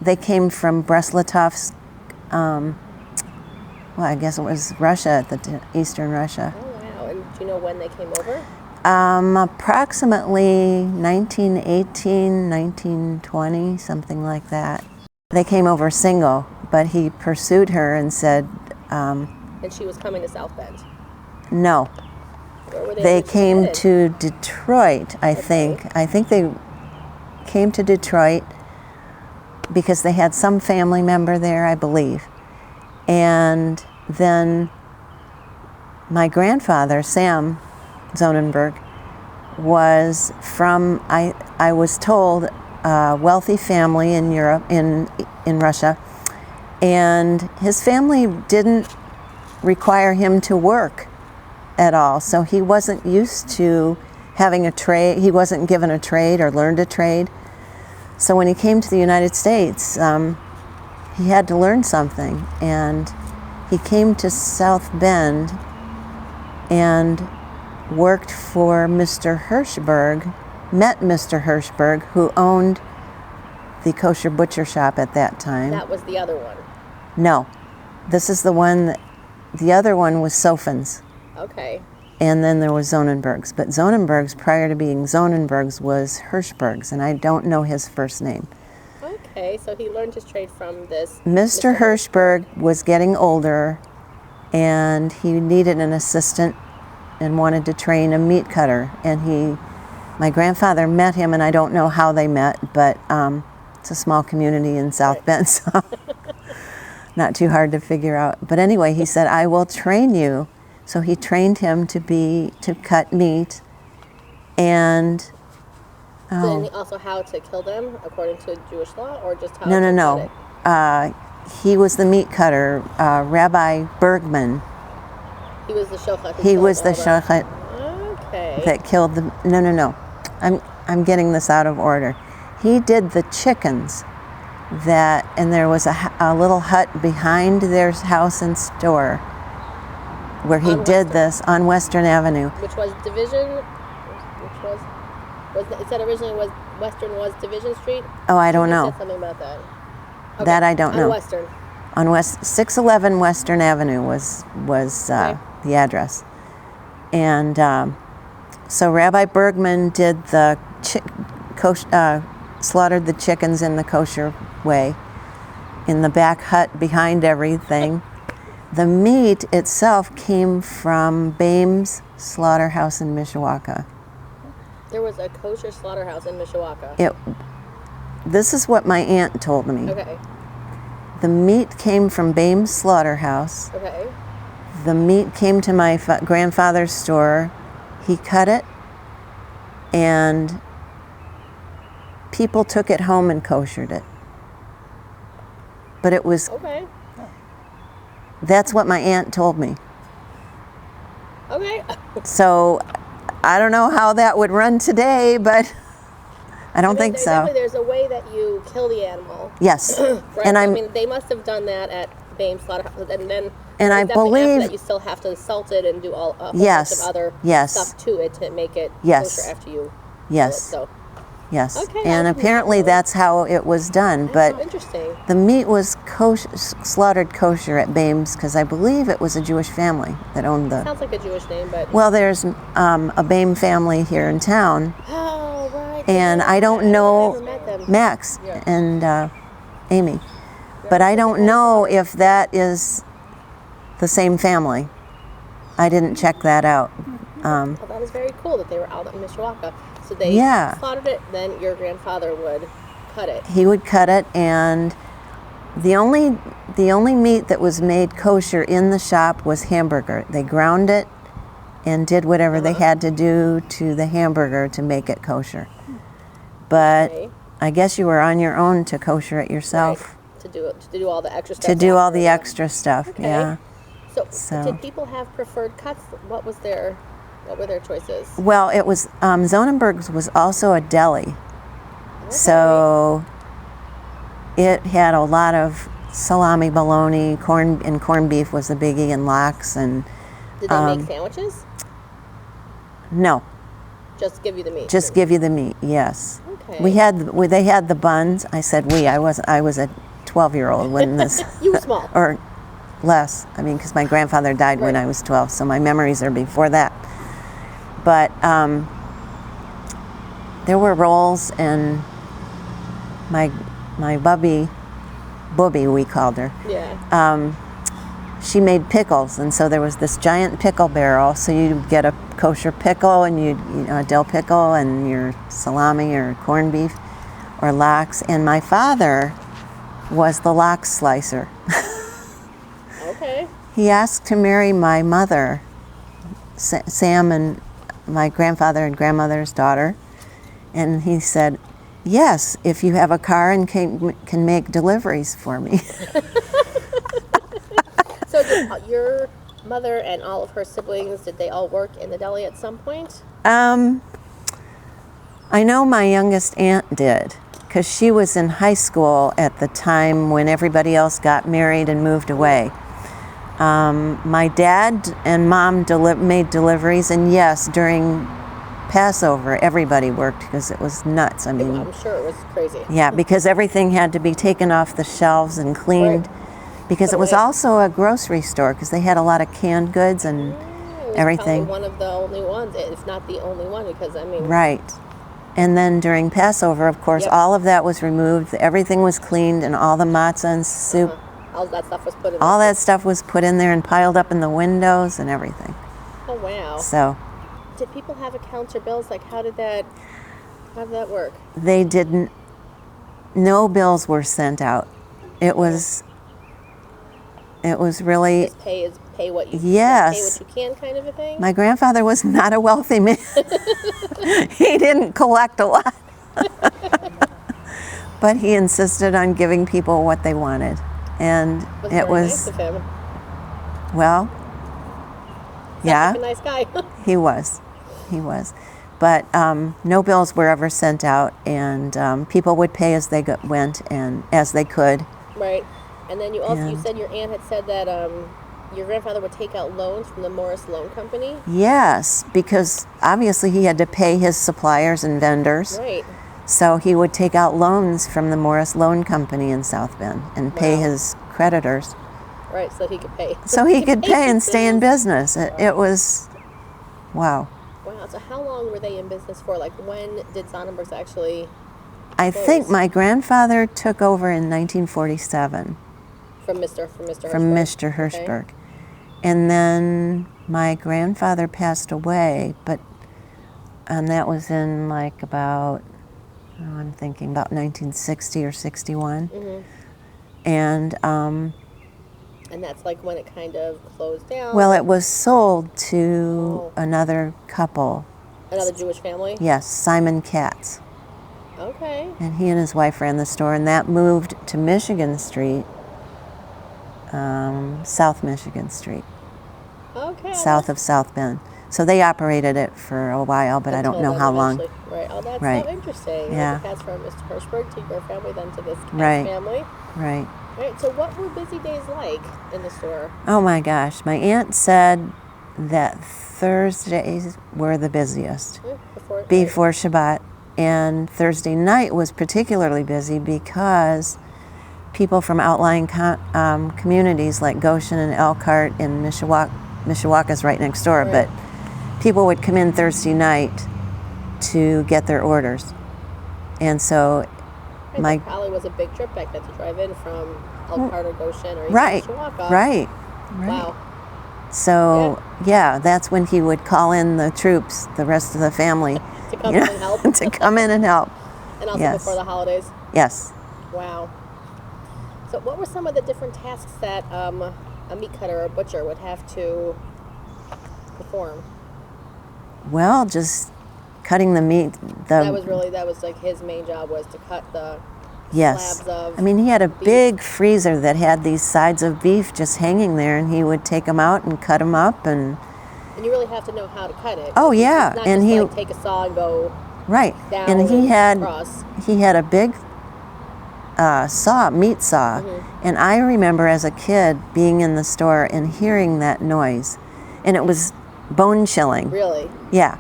they came from Brest-Litovsk, well, I guess it was Russia, Eastern Russia. Oh, wow. And do you know when they came over? Approximately 1918, 1920, something like that. They came over single, but he pursued her and said... and she was coming to South Bend? No. Where were they came headed? to Detroit, I think. I think they came to Detroit because they had some family member there, I believe. And then my grandfather, Sam Zonenberg, was from, I was told, a wealthy family in Europe, in Russia, and his family didn't require him to work at all, so he wasn't used to having a trade. He wasn't given a trade or learned a trade. So when he came to the United States, he had to learn something, and he came to South Bend and worked for Mr. Hirschberg, met Mr. Hirschberg, who owned the kosher butcher shop at that time. That was the other one? No. This is the one, the other one was Sofin's. Okay. And then there was Zonenberg's. But Zonenberg's, prior to being Zonenberg's, was Hirschberg's, and I don't know his first name. Okay, so he learned his trade from this. Mr. Hirschberg was getting older, and he needed an assistant and wanted to train a meat cutter. And my grandfather met him, and I don't know how they met, but it's a small community in South Bend, so not too hard to figure out. But anyway, he said, I will train you. So he trained him to cut meat, and Then also how to kill them according to Jewish law, or just how to no. cut it? He was the meat cutter, Rabbi Bergman. He was the shochet. He was the shochet Okay. that killed the. No. I'm getting this out of order. He did the chickens and there was a little hut behind their house and store where he did this on Western Avenue. Which was Division, it said originally Western was Division Street? Oh, I don't know. You said something about that. Okay. That I don't know. On Western. On 611 Western Avenue was Okay. the address. And so Rabbi Bergman did slaughtered the chickens in the kosher way in the back hut behind everything. The meat itself came from Bame's Slaughterhouse in Mishawaka. There was a kosher slaughterhouse in Mishawaka. This is what my aunt told me. Okay. The meat came from Bame's Slaughterhouse. Okay. The meat came to my grandfather's store. He cut it, and people took it home and koshered it. But it was... Okay. That's what my aunt told me. Okay. So I don't know how that would run today, but I don't think so. There's a way that you kill the animal. Yes. Right? And they must have done that at Bame's Slaughterhouse, and then I believe after that you still have to salt it and do a whole bunch of other stuff to it to make it kosher after you kill it. So. Yes. Okay, And apparently that's how it was done. But interesting. The meat was slaughtered kosher at Bame's because I believe it was a Jewish family that owned the... Sounds like a Jewish name, but... Well, there's a Bame family here in town. Oh, right. And I don't know... I've never met them. Max and Amy. But I don't know if that is the same family. I didn't check that out. Well, that is very cool that they were out in Mishawaka. So they slaughtered it, then your grandfather would cut it. He would cut it, and the only meat that was made kosher in the shop was hamburger. They ground it and did whatever they had to do to the hamburger to make it kosher. But I guess you were on your own to kosher it yourself. Right. To do all the extra stuff. To do all the extra stuff, yeah. So did people have preferred cuts? What were their choices? Well, it was Zonenberg's was also a deli, so it had a lot of salami, bologna, corned beef was the biggie, and lox. And did they make sandwiches? No. Just give you the meat. Just give you the meat. Yes. Okay. They had the buns. I said I was a 12-year-old when this. You were small. Or less. I mean, because my grandfather died when I was 12, so my memories are before that. But there were rolls, and my Bubby we called her. Yeah. She made pickles, and so there was this giant pickle barrel. So you'd get a kosher pickle, and a dill pickle, and your salami or corned beef, or lox. And my father was the lox slicer. Okay. He asked to marry my mother, Sam, and my grandfather and grandmother's daughter, and he said, "Yes, if you have a car and can make deliveries for me." So did your mother and all of her siblings, did they all work in the deli at some point? I know my youngest aunt did, because she was in high school at the time when everybody else got married and moved away. My dad and mom made deliveries, and yes, during Passover, everybody worked because it was nuts. I mean, I'm sure it was crazy. Yeah, because everything had to be taken off the shelves and cleaned. Right. Because it was also a grocery store, because they had a lot of canned goods and everything. Probably one of the only ones, if not the only one, because I mean. Right. And then during Passover, of course, all of that was removed. Everything was cleaned, and all the matzah and soup. All that stuff was put in. All that stuff was put in there and piled up in the windows and everything. Oh wow. So. Did people have accounts or bills? Like, how did that work? They didn't. No bills were sent out. It was really. Just pay what you. Yes. Pay what you can, kind of a thing. My grandfather was not a wealthy man. He didn't collect a lot. But he insisted on giving people what they wanted. And it was nice of him. Well, yeah. Like a nice guy. He was. But no bills were ever sent out, and people would pay as they went and as they could. Right. And then you said your aunt had said that your grandfather would take out loans from the Morris Loan Company? Yes, because obviously he had to pay his suppliers and vendors. Right. So he would take out loans from the Morris Loan Company in South Bend and pay his creditors. Right, so that he could pay. So he could pay and stay in business. It was, wow. Wow, so how long were they in business for? Like, when did Zonenberg's actually I think my grandfather took over in 1947. From Mr. Hirschberg? From Mr. Hirschberg. Okay. And then my grandfather passed away, and that was in like about, I'm thinking about 1960 or 61. Mm-hmm. And that's like when it kind of closed down? Well, it was sold to another couple. Another Jewish family? Yes, Simon Katz. Okay. And he and his wife ran the store, and that moved to Michigan Street, South Michigan Street. Okay. South of South Bend. So they operated it for a while, but I don't know how long. Right. Oh, that's so interesting. Yeah. That's from Mr. Hirschberg to your family, then to this Katz family. Right. Right. So what were busy days like in the store? Oh my gosh. My aunt said that Thursdays were the busiest before Shabbat. And Thursday night was particularly busy because people from outlying communities like Goshen and Elkhart and Mishawaka's right next door, but people would come in Thursday night to get their orders. And so that probably was a big trip back then to drive in from Elkhart or Goshen or even Mishawaka. Right. Wow. So, that's when he would call in the troops, the rest of the family. To come in and help. To come in and help. And also before the holidays. Yes. Wow. So what were some of the different tasks that a meat cutter or a butcher would have to perform? Well, just cutting the meat. That was like his main job, was to cut the slabs of he had a beef. big freezer that had these sides of beef just hanging there, and he would take them out and cut them up. And you really have to know how to cut it. Oh, yeah. It's not and just take a saw and go down and he had across. He had a big meat saw. Mm-hmm. And I remember as a kid being in the store and hearing that noise. And it was bone chilling. Really? Yeah.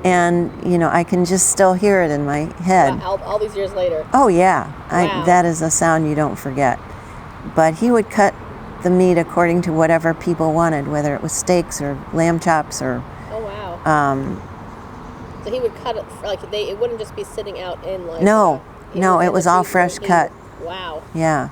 And, I can just still hear it in my head. Wow, all these years later. Oh, yeah. Wow. That is a sound you don't forget. But he would cut the meat according to whatever people wanted, whether it was steaks or lamb chops or... Oh, wow. So he would cut it, it wouldn't just be sitting out in No, it was all fresh cut. Wow. Yeah.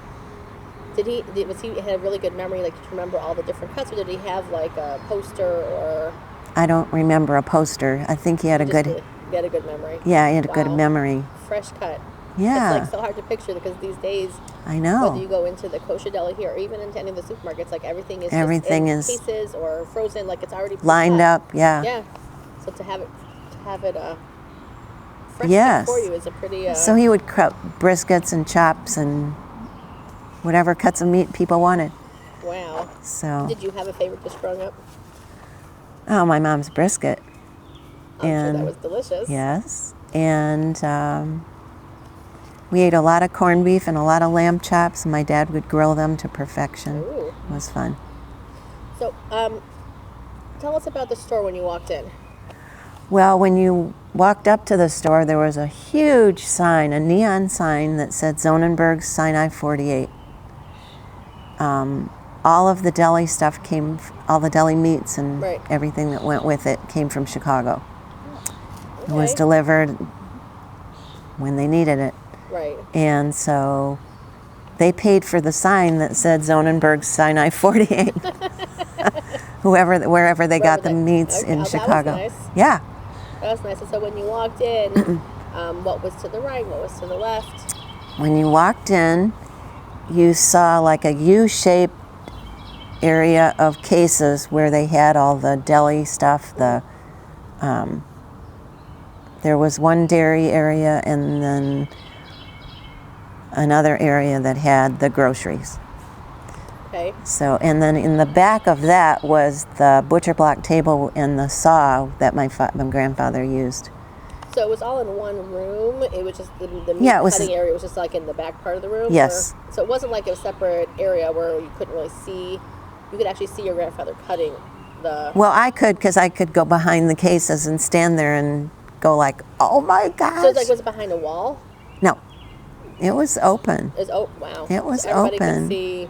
Was he had a really good memory, to remember all the different cuts, or did he have a poster or... I don't remember a poster. I think he had He had a good memory. Yeah, he had a good memory. Fresh cut. Yeah. It's so hard to picture because these days, I know. whether you go into the kosher deli here or even into any of the supermarkets, everything is everything just in cases or frozen, it's already lined up. Yeah. Yeah. So to have it fresh yes. for you is a pretty. So he would cut briskets and chops and whatever cuts of meat people wanted. Wow. So. Did you have a favorite dish growing up? Oh, my mom's brisket. I'm sure that was delicious. Yes. And we ate a lot of corned beef and a lot of lamb chops, and my dad would grill them to perfection. Ooh. It was fun. So, tell us about the store when you walked in. Well, when you walked up to the store, there was a huge sign, a neon sign that said Zonenberg, Sinai 48. All of the deli stuff all the deli meats and everything that went with it came from Chicago. Okay. It was delivered when they needed it. Right. And so they paid for the sign that said Zonenberg, Sinai 48. Wherever they got the meats in Chicago. That was nice. Yeah. That was nice. And so when you walked in, what was to the right, what was to the left? When you walked in, you saw a U-shaped area of cases where they had all the deli stuff. There was one dairy area and then another area that had the groceries. Okay. So, and then in the back of that was the butcher block table and the saw that my grandfather used. So it was all in one room? It was just the meat cutting area was just in the back part of the room? Yes. So it wasn't a separate area where you couldn't really see, you could actually see your grandfather cutting the... Well, I could, because I could go behind the cases and stand there and go oh my gosh. So was it behind a wall? No. It was open. Wow. It was so everybody open. Could see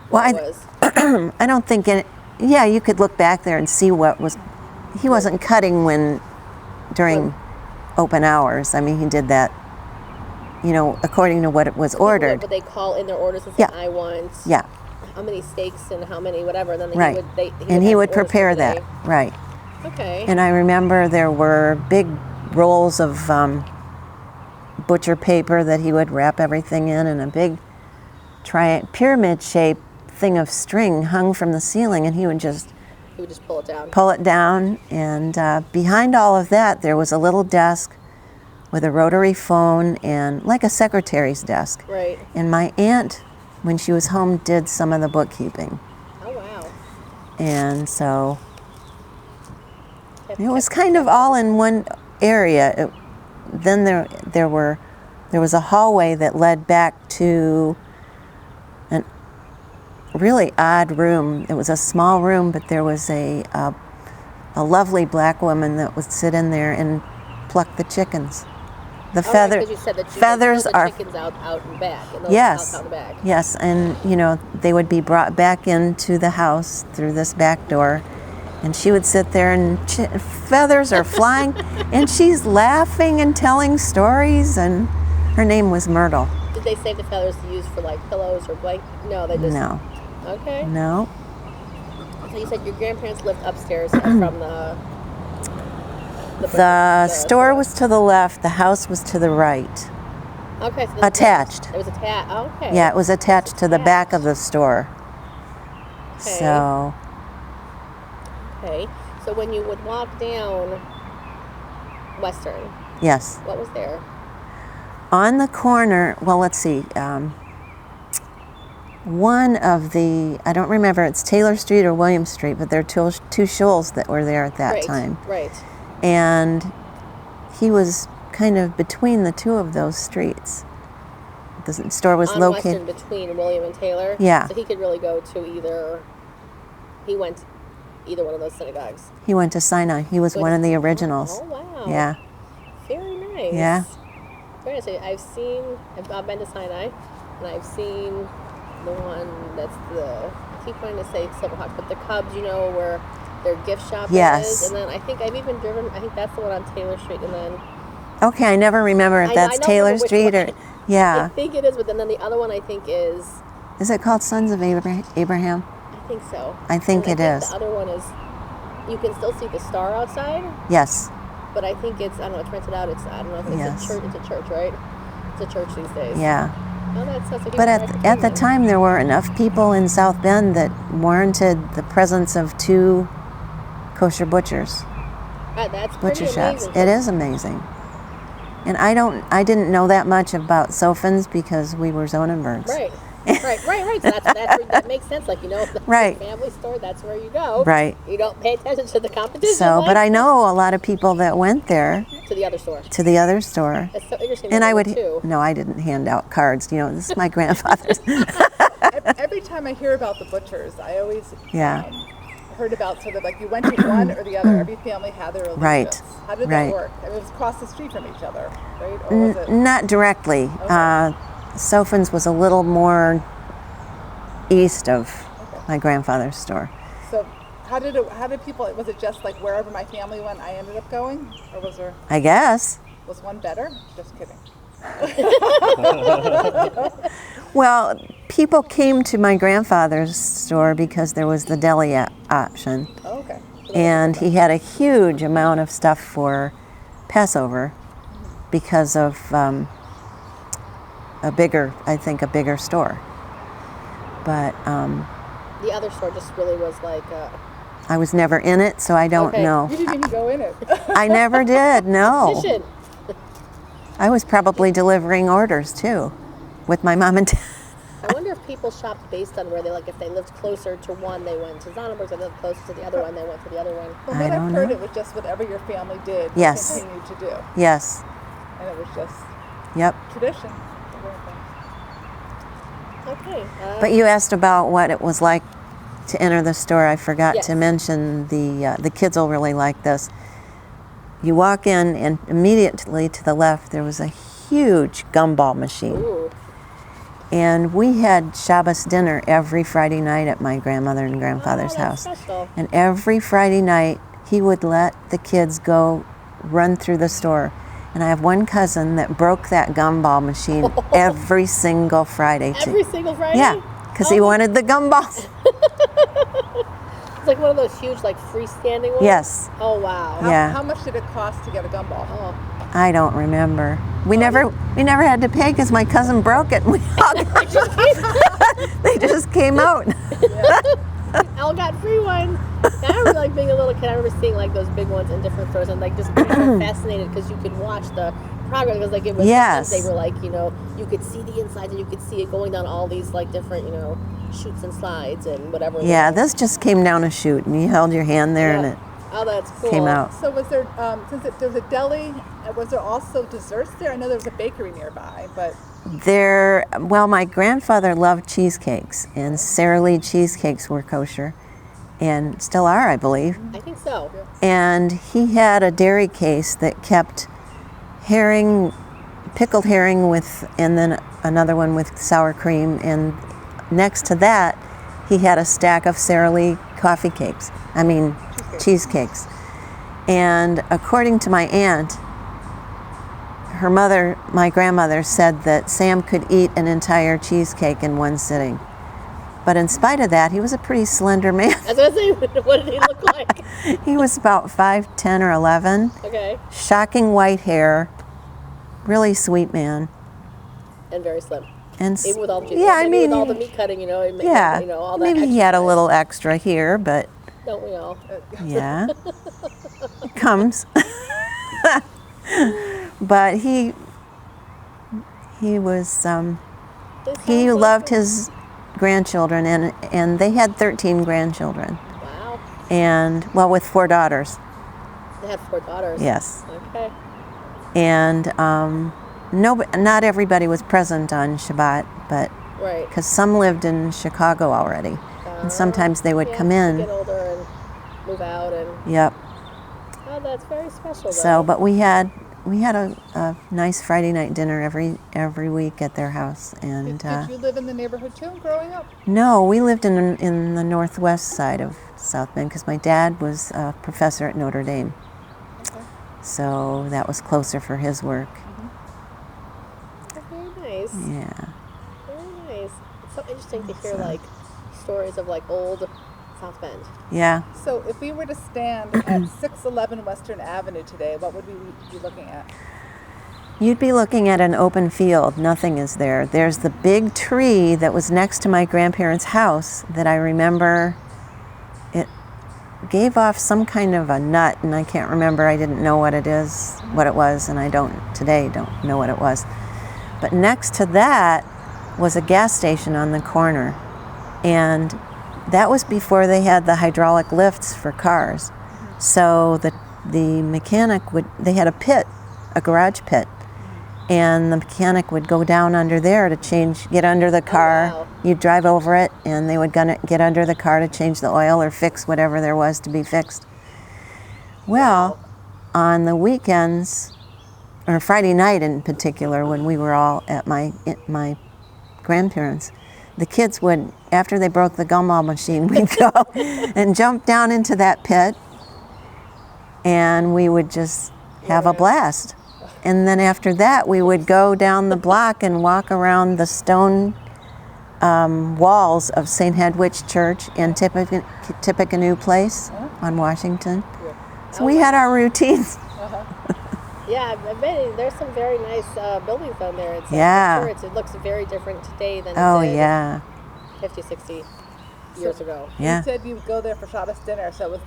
what it was. I don't think you could look back there and see what was... He wasn't cutting during open hours. I mean, he did that, according to what it was ordered. Would they call in their orders and say, I want how many steaks and how many whatever, and then he would prepare that. Right. Okay. And I remember there were big rolls of butcher paper that he would wrap everything in, and a big pyramid-shaped thing of string hung from the ceiling, and he would just pull it down. Pull it down, and behind all of that, there was a little desk with a rotary phone and a secretary's desk. Right. And my aunt, when she was home, did some of the bookkeeping. Oh, wow. And so it was kind of all in one area. Then there was a hallway that led back to an really odd room. It was a small room, but there was a lovely black woman that would sit in there and pluck the chickens. The feathers you said that feathers the are chickens out and back. And those yes, out and back. Yes, and they would be brought back into the house through this back door, and she would sit there and feathers are flying, and she's laughing and telling stories, and her name was Myrtle. Did they save the feathers to use for pillows or blanket? No, they just... No. Okay. No. So you said your grandparents lived upstairs from the store was to the left, the house was to the right. Okay. So attached. It was attached. Oh, okay. Yeah, it was attached to the back of the store. Okay. So. Okay. So when you would walk down Western. Yes. What was there? On the corner, well, let's see. One of I don't remember, it's Taylor Street or William Street, but there are two shuls that were there at that time. Right. And he was kind of between the two of those streets. The store was located... On Western, between William and Taylor? Yeah. So he could really go to either... He went either one of those synagogues. He went to Sinai. He was one of the originals. Oh, wow. Yeah. Very nice. Yeah. Very nice. I've been to Sinai, and I've seen the one that's I keep wanting to say Silverhawk, but the Cubs, where their gift shop Yes. is. And then I think I've even driven, I think that's the one on Taylor Street. And then Okay, I never remember if that's I don't Taylor remember which Street or... one. Yeah. I think it is, but then the other one I think is... Is it called Sons of Abraham? I think so. I think and it is. The other one is, you can still see the star outside, Yes. but I think it's, I don't know, it's rented out. I don't know if it's Yes. a church. It's a church, right? It's a church these days. Yeah. Oh, that's a huge But at the time, there were enough people in South Bend that warranted the presence of 2 kosher butchers, That's pretty butcher shops. amazing. It is amazing. And I didn't know that much about Sofens because we were Zonenbergs. Right. So that makes sense. Like, if that's Right. a family store, that's where you go. Right. You don't pay attention to the competition. So, but I know a lot of people that went there to the other store. to the other store. It's so interesting. And I would, too. no, I didn't hand out cards. This is my grandfather's. Every time I hear about the butchers, I always Yeah. heard about sort of like you went to one or the other. Every family had their allegiance. Right. How did Right. that work? I mean, it was across the street from each other, right? Or was it? Not directly. Okay. Sofens was a little more east of my grandfather's store. So how did people? Was it just like wherever my family went, I ended up going, or I guess. was one better? Just kidding. Well, people came to my grandfather's store because there was the deli option. Oh, okay. And he had a huge amount of stuff for Passover because of a bigger store. But The other store just really was like... I was never in it, so I don't Okay. know. You didn't even go in it. I never did, no. Competition. I was probably delivering orders too with my mom and dad. I wonder if people shopped based on where they if they lived closer to one, they went to Zonenberg. If they lived closer to the other one, they went to the other one. From I what don't I've heard, know. it was just whatever your family did, Yes. they continued to do, Yes, and it was just yep. tradition. Okay. But you asked about what it was like to enter the store. I forgot Yes. to mention the kids will really like this. You walk in, and immediately to the left there was a huge gumball machine. Ooh. And we had Shabbos dinner every Friday night at my grandmother and grandfather's that's house. special. And every Friday night he would let the kids go run through the store. And I have one cousin that broke that gumball machine every single Friday. Every single Friday? Yeah, because he wanted the gumballs. It's like one of those huge, freestanding ones? Yes. Oh, wow. Yeah. How much did it cost to get a gumball? Oh. I don't remember. We never had to pay because my cousin broke it. We all they just came out. Elle got free one. I remember being a little kid. I remember seeing those big ones in different stores and just being so fascinated because you could watch the progress because it was Yes. they were you could see the insides and you could see it going down all these different chutes and slides and whatever. Yeah, this just came down a chute and you held your hand there and it Oh, that's cool. came out. So was there, since there was a deli, was there also desserts there? I know there was a bakery nearby, but Well, my grandfather loved cheesecakes, and Sara Lee cheesecakes were kosher, and still are, I believe. I think so. And he had a dairy case that kept pickled herring and then another one with sour cream, and next to that, he had a stack of Sara Lee cheesecakes. And according to my aunt, my grandmother said that Sam could eat an entire cheesecake in one sitting. But in spite of that, he was a pretty slender man. I was going to say, what did he look like? He was about 5'10" or 11. Okay. Shocking white hair. Really sweet man. And very slim. And Even with all the with all the meat cutting, all that maybe he had a little extra here, but Don't we all? yeah, it comes. But he was he loved his grandchildren, and they had 13 grandchildren, Wow. and with 4 daughters. They had 4 daughters. Yes, Okay. and not everybody was present on Shabbat, but Right. because some lived in Chicago already, and sometimes they would come in. Get older move out, and Yep. oh, that's very special. Though. So, but we had a nice Friday night dinner every week at their house, and Did you live in the neighborhood too growing up? no, we lived in the northwest side of South Bend because my dad was a professor at Notre Dame, Okay. so that was closer for his work. Oh, very nice. Yeah. Very nice. It's so interesting to hear like stories of like old South Bend. Yeah. So if we were to stand at 611 Western Avenue today, what would we be looking at? You'd be looking at an open field. Nothing is there. There's the big tree that was next to my grandparents' house that I remember. It gave off some kind of a nut, and I can't remember. I didn't know what it was, and I don't know what it was. But next to that was a gas station on the corner, and that was before they had the hydraulic lifts for cars. So the mechanic they had a garage pit, and the mechanic would go down under there to get under the car. wow. You'd drive over it, and they would get under the car to change the oil or fix whatever there was to be fixed. Well, on the weekends, or Friday night in particular, when we were all at my grandparents', the kids would, after they broke the gumball machine, we'd go and jump down into that pit, and we would just have a blast. And then after that, we would go down the block and walk around the stone walls of St. Hedwig's Church and Tippecanoe Place on Washington. So we had our routines. Yeah, I bet there's some very nice buildings down there. It's, Yeah. I'm sure it looks very different today than Oh, it did yeah. 50, 60 years ago. Yeah. You said you would go there for Shabbos dinner, so it was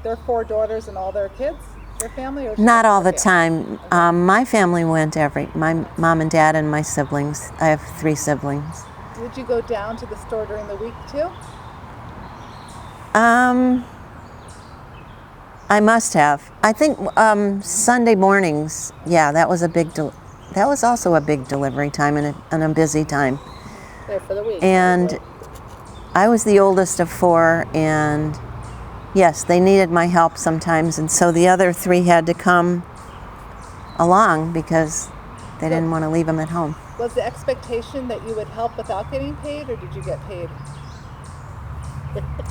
their four daughters and all their kids, their family? Or Not all the family? time. My family went my mom and dad and my siblings. I have 3 siblings. Would you go down to the store during the week too? I must have. I think Sunday mornings. Yeah, that was that was also a big delivery time and a busy time. There for the week. And I was the oldest of 4, and yes, they needed my help sometimes, and so the other 3 had to come along because they didn't want to leave them at home. Was the expectation that you would help without getting paid, or did you get paid?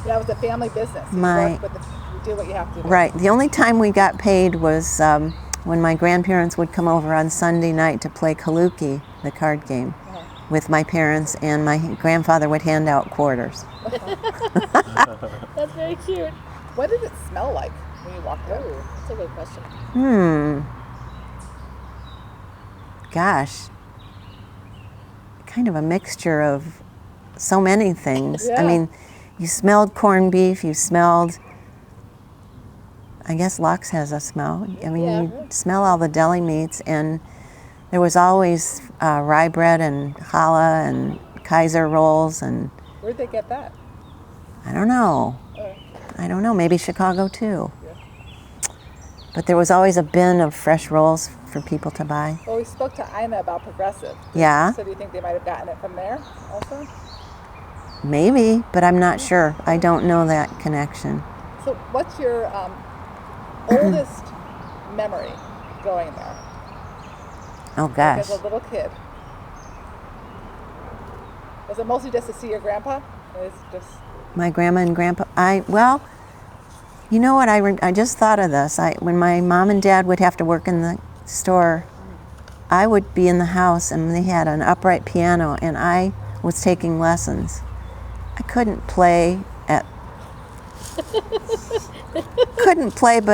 That was a family business. You you do what you have to do. Right. The only time we got paid was when my grandparents would come over on Sunday night to play Kaluki, the card game, with my parents, and my grandfather would hand out quarters. That's very cute. What did it smell like when you walked in? Oh, that's a good question. Gosh. Kind of a mixture of so many things. Yeah. I mean, you smelled corned beef, you smelled, I guess Lux has a smell. I mean, Yeah. you smell all the deli meats, and there was always rye bread and challah and Kaiser rolls, and Where'd they get that? I don't know. Maybe Chicago too. But there was always a bin of fresh rolls for people to buy. Well, we spoke to Ina about Progressive. Yeah. So do you think they might have gotten it from there also? Maybe, but I'm not sure. I don't know that connection. So what's your oldest memory going there? Oh gosh. As a little kid. Was it mostly just to see your grandpa? It's just My grandma and grandpa. Well, you know what? I just thought of this. When my mom and dad would have to work in the store, I would be in the house, and they had an upright piano, and I was taking lessons. I couldn't play, but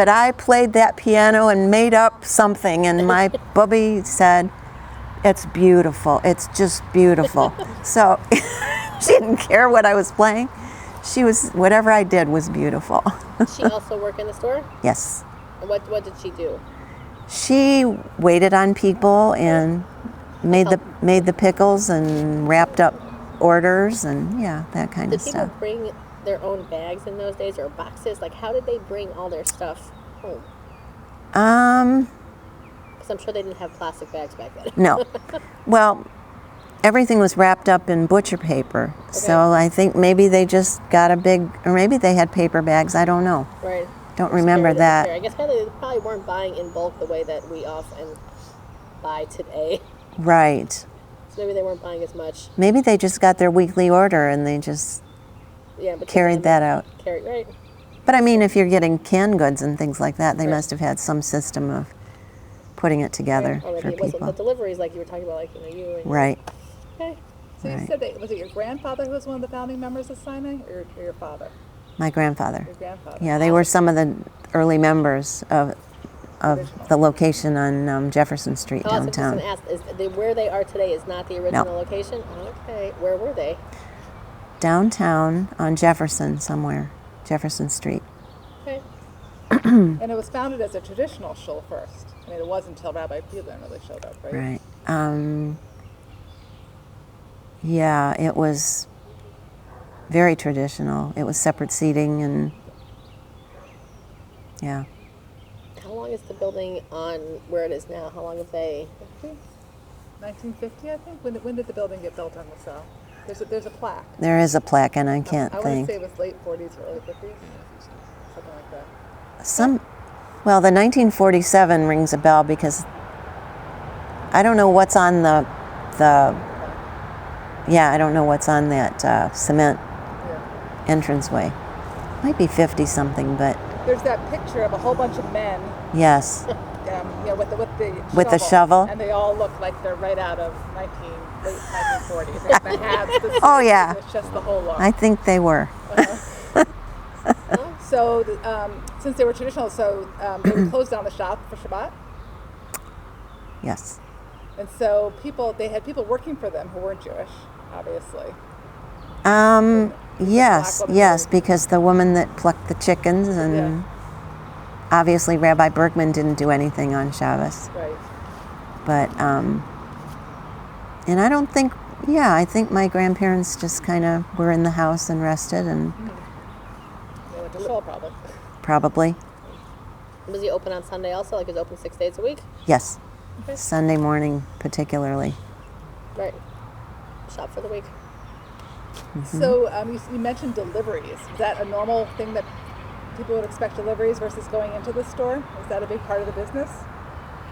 I played that piano and made up something, and my bubby said, "It's beautiful. It's just beautiful." So she didn't care what I was playing. Whatever I did was beautiful. She also work in the store? Yes. And what did she do? She waited on people and made the pickles and wrapped up orders and that kind Did of people stuff. bring their own bags in those days or boxes? Like, how did they bring all their stuff home? Because I'm sure they didn't have plastic bags back then. No. Well, everything was wrapped up in butcher paper. So I think maybe they just got a big, or maybe they had paper bags. I don't know. Right. Don't Just remember carry them that. to carry. I guess they probably weren't buying in bulk the way that we often buy today. Right. So maybe they weren't buying as much. Maybe they just got their weekly order and they just Yeah, but carried that out. Right. But I mean, if you're getting canned goods and things like that, they Right. must have had some system of putting it together Or maybe for it wasn't the people. deliveries like you were talking about, like you and Right. Okay. So you Right. said that, was it your grandfather who was one of the founding members of Sinai, or your father? My grandfather. Your grandfather. Yeah, they were some of the early members of Original. the location on Jefferson Street Oh, I was just downtown. going to ask, where they are today is not the original location? Okay. Where were they? Downtown on Jefferson somewhere, Jefferson Street. Okay. And it was founded as a traditional shul first. I mean, it wasn't until Rabbi Phelan really showed up, right? Right. Yeah, it was very traditional. It was separate seating and yeah. How long is the building on where it is now? How long have they? 1950, I think. When did the building get built on LaSalle? There's a plaque. There is a plaque and I can't I want to think. say it was late 40s or early 50s, something like that. Well, the 1947 rings a bell because I don't know what's on the I don't know what's on that cement Yeah. entranceway. Might be 50 something, but There's that picture of a whole bunch of men, yes. with the shovel. and they all look like they're right out of late 1940s. They have the hats, the suits, Oh, yeah. It's just the whole look. I think they were. So, since they were traditional, they would close down the shop for Shabbat, Yes. and so they had people working for them who weren't Jewish, obviously. Yes, black woman yes, who- because the woman that plucked the chickens and Yeah. obviously Rabbi Bergman didn't do anything on Shabbos. Right. But and I don't think I think my grandparents just kind of were in the house and rested and They went to shul probably. probably Was he open on Sunday also? Like, is it open 6 days a week? yes. Okay. Sunday morning particularly. Right. Shop for the week. So you mentioned deliveries. Is that a normal thing that people would expect deliveries versus going into the store? Is that a big part of the business?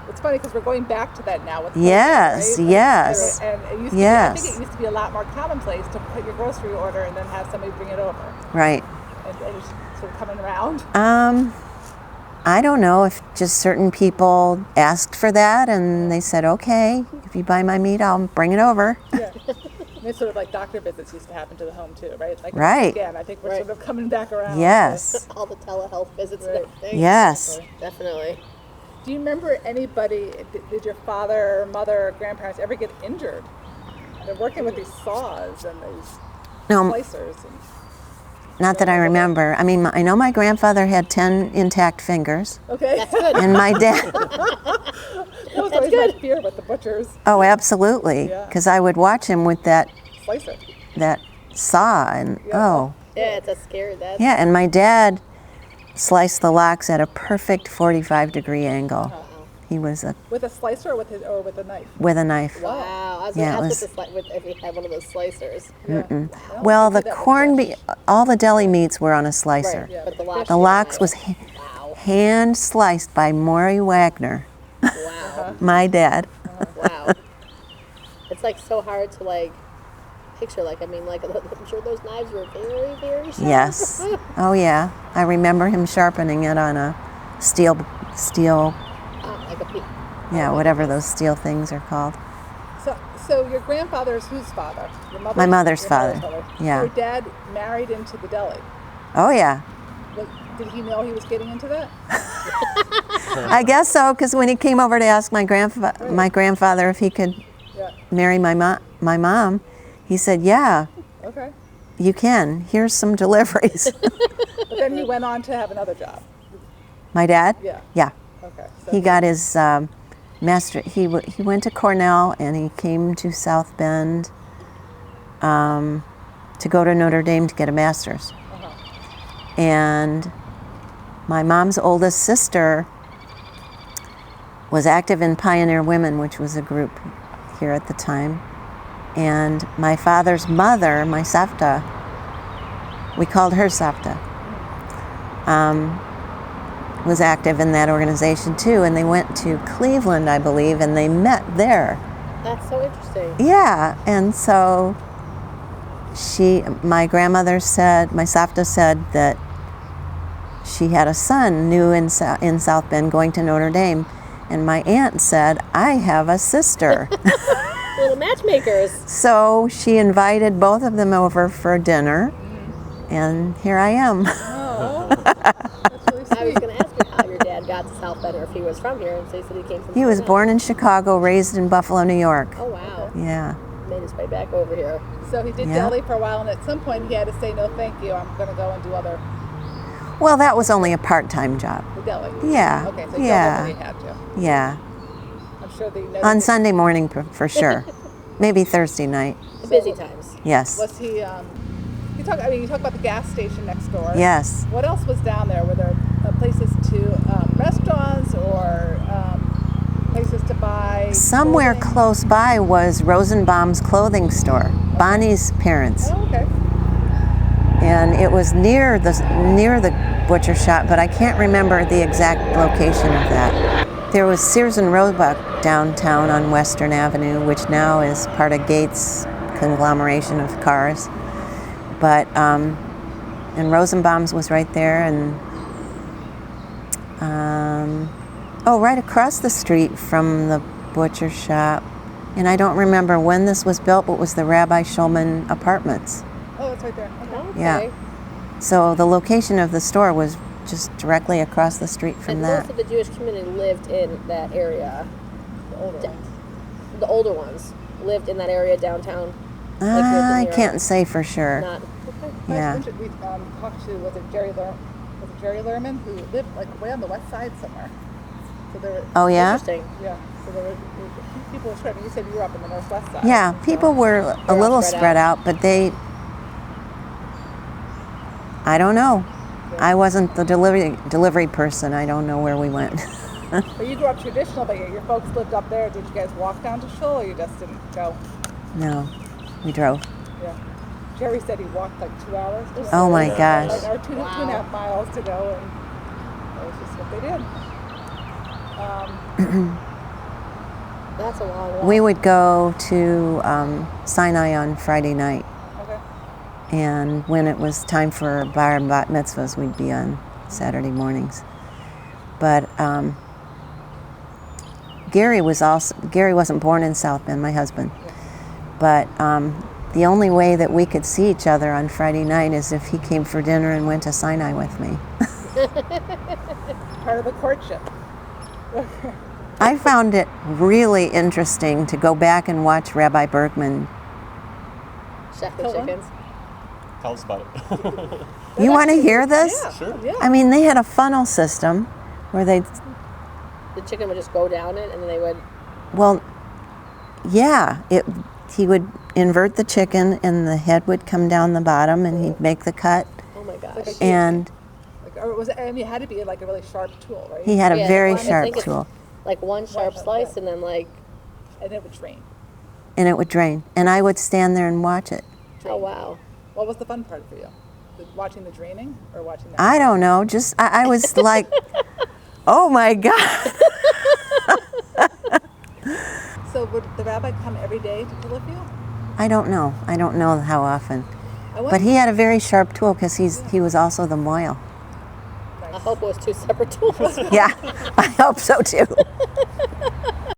It's funny because we're going back to that now with Kosher, Yes, right? yes. And it used to Yes. be, I think it used to be a lot more commonplace to put your grocery order and then have somebody bring it over. Right. And just sort of coming around. I don't know if just certain people asked for that and they said, okay, if you buy my meat, I'll bring it over. Yeah. And it's sort of like doctor visits used to happen to the home too, right? Like Right. Again, I think we're Right. sort of coming back around. Yes. All the telehealth visits Right. and everything. Yes. Definitely. Do you remember anybody, did your father or mother or grandparents ever get injured? They're working with these saws and these No, slicers. And, not that I remember. I mean, I know my grandfather had 10 intact fingers, okay. That's good. and my dad. That was always my fear with the butchers. Oh, absolutely. Yeah. Because I would watch him with that Slicer. saw, and Yeah. Yeah, it's a scary. yeah, and my dad sliced the lox at a perfect 45-degree angle. He was With a slicer or with a knife? with a knife. Wow. I was Yeah, it going to was- ask if he had one of those slicers. Yeah. Well, they the did that with corned fish. beef, all the deli meats were on a slicer. Right. Yeah, But the but lox. The lox was Wow. hand sliced by Maury Wagner, Wow. my dad. Wow. It's like so hard to like picture. Like, I mean, like, I'm sure those knives were very, very sharp. Yes. Oh yeah. I remember him sharpening it on a steel, Like a peak. yeah, whatever those steel things are called. So your grandfather's whose father? Your mother's? My mother's Your father. Yeah. Your dad married into the deli. Oh yeah. Did he know he was getting into that? I guess so, because when he came over to ask my grandfather if he could Yeah. marry my mom, he said, "Yeah, Okay. you can. Here's some deliveries." But then he went on to have another job. My dad? Yeah. Yeah. Okay. So He got his master. He went to Cornell and he came to South Bend to go to Notre Dame to get a master's. And my mom's oldest sister was active in Pioneer Women, which was a group here at the time. And my father's mother, my Savta, we called her Savta, was active in that organization too. And they went to Cleveland, I believe, and they met there. That's so interesting. Yeah, and so my grandmother said, my Savta said that she had a son new in South Bend going to Notre Dame. And my aunt said, I have a sister. Little matchmakers. So she invited both of them over for dinner, and here I am. Oh, that's really sweet. I was going to ask you how your dad got to South Bend, or if he was from here, and so he said he came from He was South born in Chicago, raised in Buffalo, New York. Oh, wow. Yeah. Made his way back over here. So he did Yeah. deli for a while, and at some point he had to say, no, thank you, I'm going to go and do other Well, that was only a part-time job. the deli. Yeah. Okay, so he Yeah. he had to. Yeah. I'm sure that you know. On Sunday morning, for sure. Maybe Thursday night. The busy times. Yes. Was he? You talk about the gas station next door. Yes. What else was down there? Were there places to restaurants or places to buy? Somewhere clothing? close by was Rosenbaum's clothing store, Bonnie's parents. Oh, okay. And it was near the butcher shop, but I can't remember the exact location of that. There was Sears and Roebuck downtown on Western Avenue, which now is part of Gates' conglomeration of cars. But and Rosenbaum's was right there, and right across the street from the butcher shop. And I don't remember when this was built, but it was the Rabbi Schulman Apartments. Oh, it's right there. Okay. Okay. Yeah. So the location of the store was just directly across the street from And that. most of the Jewish community lived in that area. The older ones. The older ones lived in that area downtown. I can't say for sure. Not. Okay. Yeah. We talked to Jerry Lerman, who lived like way on the west side somewhere. So there were, Oh yeah? Interesting. yeah. So there were a few people spread. You said you were up in the northwest side. Yeah, So- people were a They're all little spread spread out, but I don't know. I wasn't the delivery person. I don't know where we went. But you grew up traditional, but your folks lived up there. Did you guys walk down to Shul, or you just didn't go? No, we drove. Yeah. Jerry said he walked like 2 hours. Oh my gosh. Or two and a half miles to go, and that was just what they did. That's a long walk. We would go to Sinai on Friday night, Okay. and when it was time for bar and bat mitzvahs, we'd be on Saturday mornings. But Gary wasn't born in South Bend, my husband. But the only way that we could see each other on Friday night is if he came for dinner and went to Sinai with me. Part of the courtship. I found it really interesting to go back and watch Rabbi Bergman. Chef the Tell 'em. chickens. Tell us about it. You want to hear this? Yeah. Sure. Yeah. I mean, they had a funnel system where The chicken would just go down it, and then they would. well, yeah, he would invert the chicken and the head would come down the bottom and he'd make the cut. Oh my gosh. Like And Like, or was it? And it had to be like a really sharp tool, right? he had a Yeah, very I think sharp it's tool, Like one sharp sharp, slice, yeah. and then like, And it would drain. and it would drain. And I would stand there and watch it. oh wow. What was the fun part for you? Watching the draining or watching that? I don't know, just I was like, oh my God. So would the rabbi come every day to Philadelphia? I don't know. I don't know how often. I wonder, But he had a very sharp tool because he was also the moil. I hope it was two separate tools. Yeah, I hope so too.